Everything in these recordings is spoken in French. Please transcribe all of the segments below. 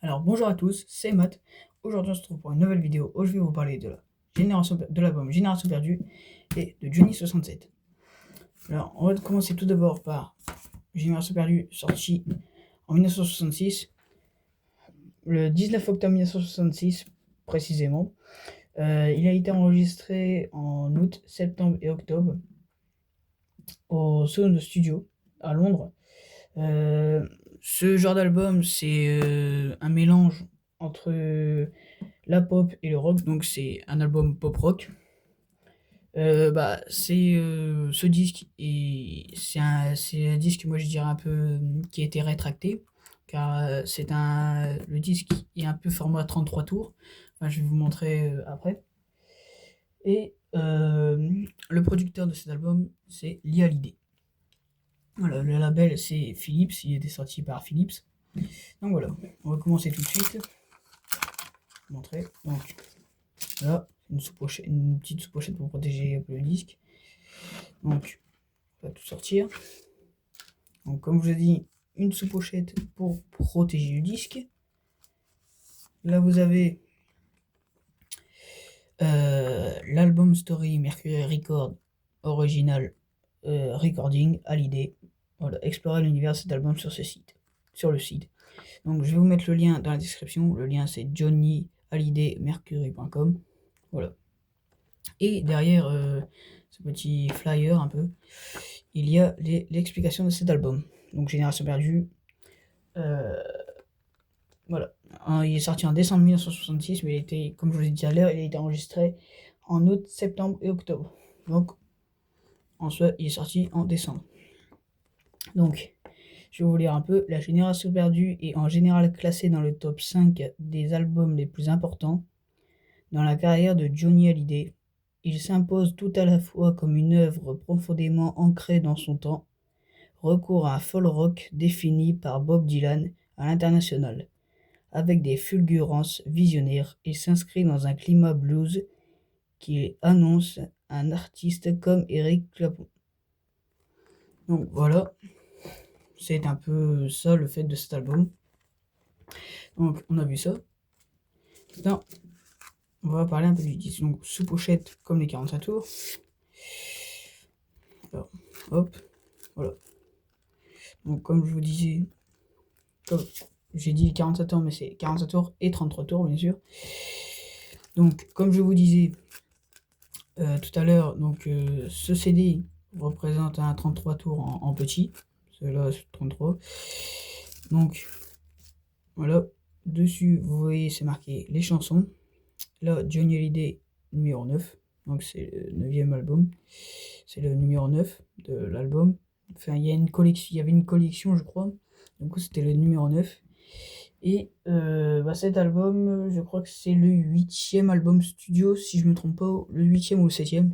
Alors bonjour à tous, c'est Matt. Aujourd'hui on se retrouve pour une nouvelle vidéo où je vais vous parler de l'album Génération Perdue et de Johnny 67. Alors on va commencer tout d'abord par Génération Perdue, sorti en 1966, le 19 octobre 1966 précisément. Il a été enregistré en août, septembre et octobre au Sound Studio à Londres. Ce genre d'album, c'est un mélange entre la pop et le rock, donc c'est un album pop rock. C'est ce disque et c'est un disque, moi je dirais un peu qui a été rétracté, car le disque est un peu format 33 tours. Enfin, je vais vous montrer après. Et le producteur de cet album, c'est Lee Hallyday. Voilà, le label c'est Philips, il était sorti par Philips. Donc voilà, on va commencer tout de suite. Montrer. Donc là, une petite sous-pochette pour protéger un peu le disque. Donc, on va tout sortir. Donc, comme je vous ai dit, une sous-pochette pour protéger le disque. Là, vous avez l'album Story Mercury Record original recording à l'idée. Voilà, explorer l'univers de cet album sur le site. Donc, je vais vous mettre le lien dans la description. Le lien, c'est johnnyhallyday.mercury.com. Voilà. Et derrière ce petit flyer un peu, il y a l'explication de cet album. Donc Génération Perdue, euh, voilà. Il est sorti en décembre 1966, mais il était, comme je vous l'ai dit tout à l'heure, il a été enregistré en août, septembre et octobre. Donc en soi, il est sorti en décembre. Donc, je vais vous lire un peu. La Génération Perdue est en général classée dans le top 5 des albums les plus importants dans la carrière de Johnny Hallyday. Il s'impose tout à la fois comme une œuvre profondément ancrée dans son temps, recours à un folk rock défini par Bob Dylan à l'international, avec des fulgurances visionnaires, et s'inscrit dans un climat blues qui annonce un artiste comme Eric Clapton. Donc voilà, c'est un peu ça le fait de cet album. Donc on a vu ça. Maintenant, on va parler un peu du disque. Donc sous pochette comme les 45 tours. Alors, hop, voilà. Donc comme je vous disais, comme j'ai dit 47 tours, mais c'est 47 tours et 33 tours bien sûr. Donc comme je vous disais tout à l'heure, donc ce CD représente un 33 tours en petit. Celui-là c'est 33. Donc voilà, dessus vous voyez c'est marqué les chansons. Là Johnny Hallyday numéro 9. Donc c'est le 9e album. C'est le numéro 9 de l'album. Enfin, il y avait une collection, je crois. Du coup, c'était le numéro 9. Et cet album, je crois que c'est le 8e album studio, si je me trompe pas, le 8e ou le 7e.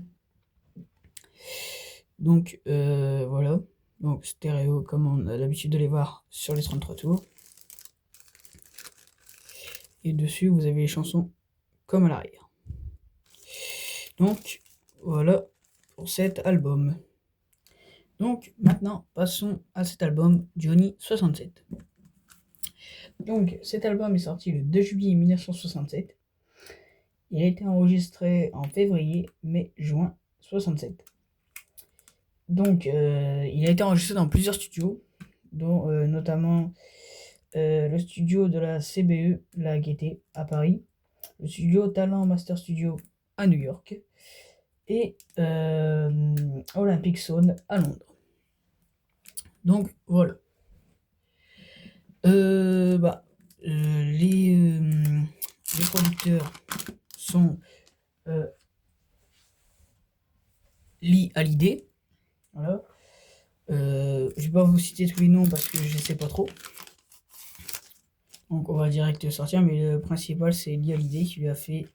Donc voilà. Donc stéréo, comme on a l'habitude de les voir sur les 33 tours. Et dessus, vous avez les chansons comme à l'arrière. Donc voilà pour cet album. Donc maintenant, passons à cet album Johnny 67. Donc cet album est sorti le 2 juillet 1967. Il a été enregistré en février, mai, juin 67. Donc il a été enregistré dans plusieurs studios, dont notamment le studio de la CBE, la Gaîté, à Paris, le studio Talent Master Studio à New York, et Olympic Sound à Londres. Donc voilà. Les producteurs sont Lee Hallyday. Voilà. Je vais pas vous citer tous les noms parce que je sais pas trop. Donc on va direct sortir, mais le principal c'est Lee Hallyday qui lui a fait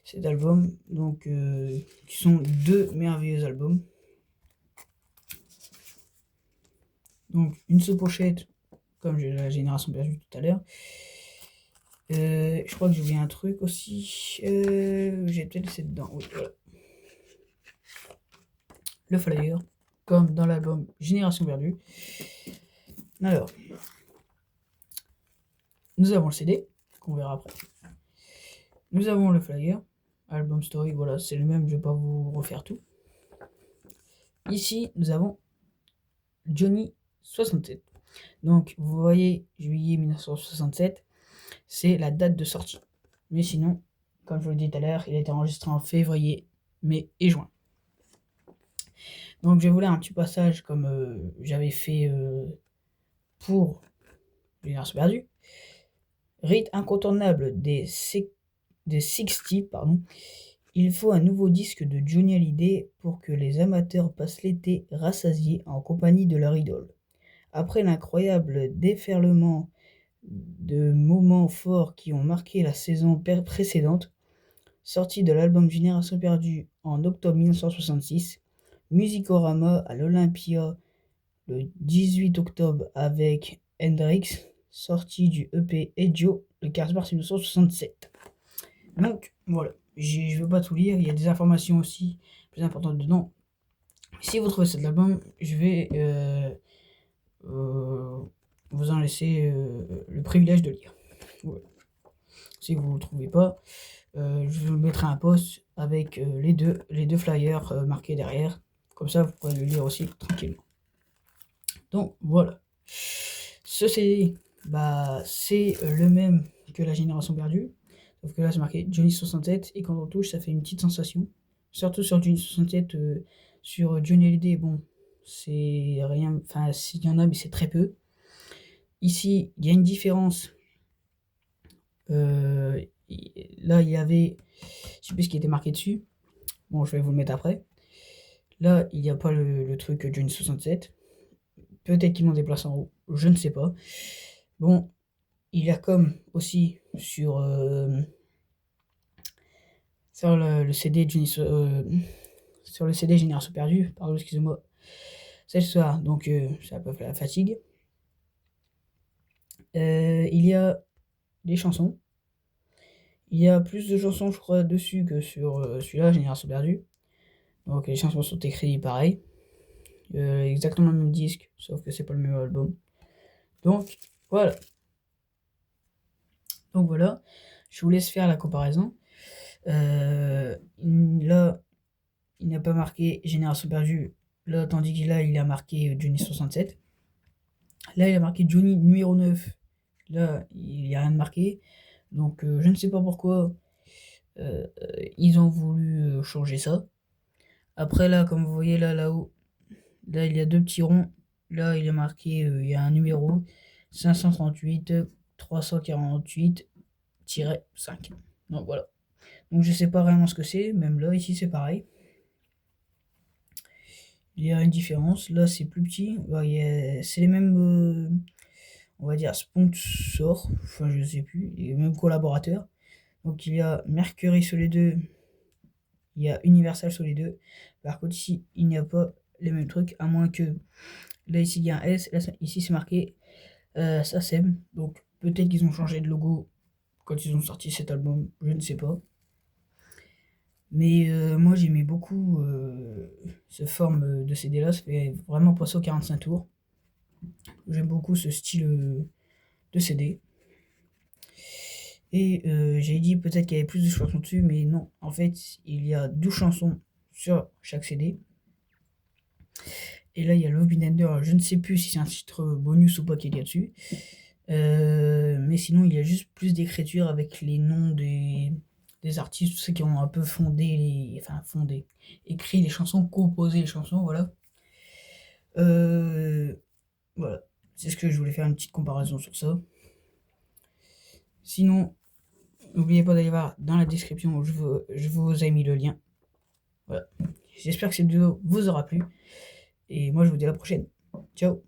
cet album. Donc qui sont deux merveilleux albums. Donc une sous-pochette, comme j'ai la Génération Perdue tout à l'heure. Je crois que j'ai oublié un truc aussi. J'ai peut-être laissé dedans. Oui, voilà. Le flyer, comme dans l'album Génération Perdue. Alors, Nous avons le CD, qu'on verra après. Nous avons le flyer, album story, voilà, c'est le même, je vais pas vous refaire tout. Ici, nous avons Johnny 67. Donc, vous voyez, juillet 1967, c'est la date de sortie. Mais sinon, comme je vous l'ai dit tout à l'heure, il a été enregistré en février, mai et juin. Donc, je vais vous lire un petit passage comme j'avais fait pour Génération Perdue. Rite incontournable des 60, pardon. Il faut un nouveau disque de Johnny Hallyday pour que les amateurs passent l'été rassasiés en compagnie de leur idole. Après l'incroyable déferlement de moments forts qui ont marqué la saison précédente, sortie de l'album Génération Perdue en octobre 1966, Musicorama à l'Olympia le 18 octobre avec Hendrix, sortie du EP Edio le 15 mars 1967. Donc voilà, je ne vais pas tout lire, il y a des informations aussi plus importantes dedans. Si vous trouvez cet album, je vais vous en laisser le privilège de lire. Ouais. Si vous ne le trouvez pas, je vous mettrai un post avec les deux flyers marqués derrière. Comme ça, vous pourrez le lire aussi tranquillement. Donc voilà. Ce CD, bah, c'est le même que la Génération Perdue. Sauf que là, c'est marqué Johnny 67. Et quand on touche, ça fait une petite sensation. Surtout sur Johnny 67. Sur Johnny Hallyday, bon, c'est rien. Enfin, s'il y en a, mais c'est très peu. Ici, il y a une différence. Là, il y avait, je sais plus ce qui était marqué dessus. Bon, je vais vous le mettre après. Là, il n'y a pas le truc Johnny 67. Peut-être qu'ils l'ont déplacé en haut, je ne sais pas. Bon, il y a comme aussi sur le CD Johnny, sur le CD Génération Perdue, pardon, excusez-moi. C'est ce soir, donc c'est un peu la fatigue. Il y a des chansons. Il y a plus de chansons, je crois, dessus que sur celui-là, Génération Perdue. Donc les chansons sont écrites pareil. Exactement le même disque, sauf que c'est pas le même album. Donc voilà. Donc voilà, je vous laisse faire la comparaison. Là, il n'a pas marqué Génération Perdue. Là, tandis que là, il a marqué Johnny 67. Là, il a marqué Johnny numéro 9. Là, il n'y a rien de marqué. Donc, je ne sais pas pourquoi ils ont voulu changer ça. Après, là, comme vous voyez, là-haut, là, il y a deux petits ronds. Là, il est marqué, il y a un numéro 538 348-5. Donc, voilà. Donc, je sais pas vraiment ce que c'est. Même là, ici, c'est pareil. Il y a une différence. Là, c'est plus petit. C'est les mêmes, on va dire, sponsors. Enfin, je sais plus. Les mêmes collaborateurs. Donc, il y a Mercury sur les deux. Il y a Universal sur les deux. Par contre, ici, il n'y a pas les mêmes trucs. À moins que. Là, ici, il y a un S. Là, ici, c'est marqué SACEM. Donc, peut-être qu'ils ont changé de logo quand ils ont sorti cet album. Je ne sais pas. Mais moi j'aimais beaucoup ce forme de CD là, ça fait vraiment passer aux 45 tours. J'aime beaucoup ce style de CD. Et j'ai dit peut-être qu'il y avait plus de chansons dessus, mais non. En fait, il y a 12 chansons sur chaque CD. Et là, il y a Love Ender. Je ne sais plus si c'est un titre bonus ou pas qu'il y a dessus. Mais sinon, il y a juste plus d'écriture avec les noms des artistes, ceux qui ont un peu écrit les chansons, composé les chansons, voilà. Voilà, c'est ce que je voulais faire une petite comparaison sur ça. Sinon, n'oubliez pas d'aller voir dans la description, je vous ai mis le lien. Voilà. J'espère que cette vidéo vous aura plu. Et moi, je vous dis à la prochaine. Ciao.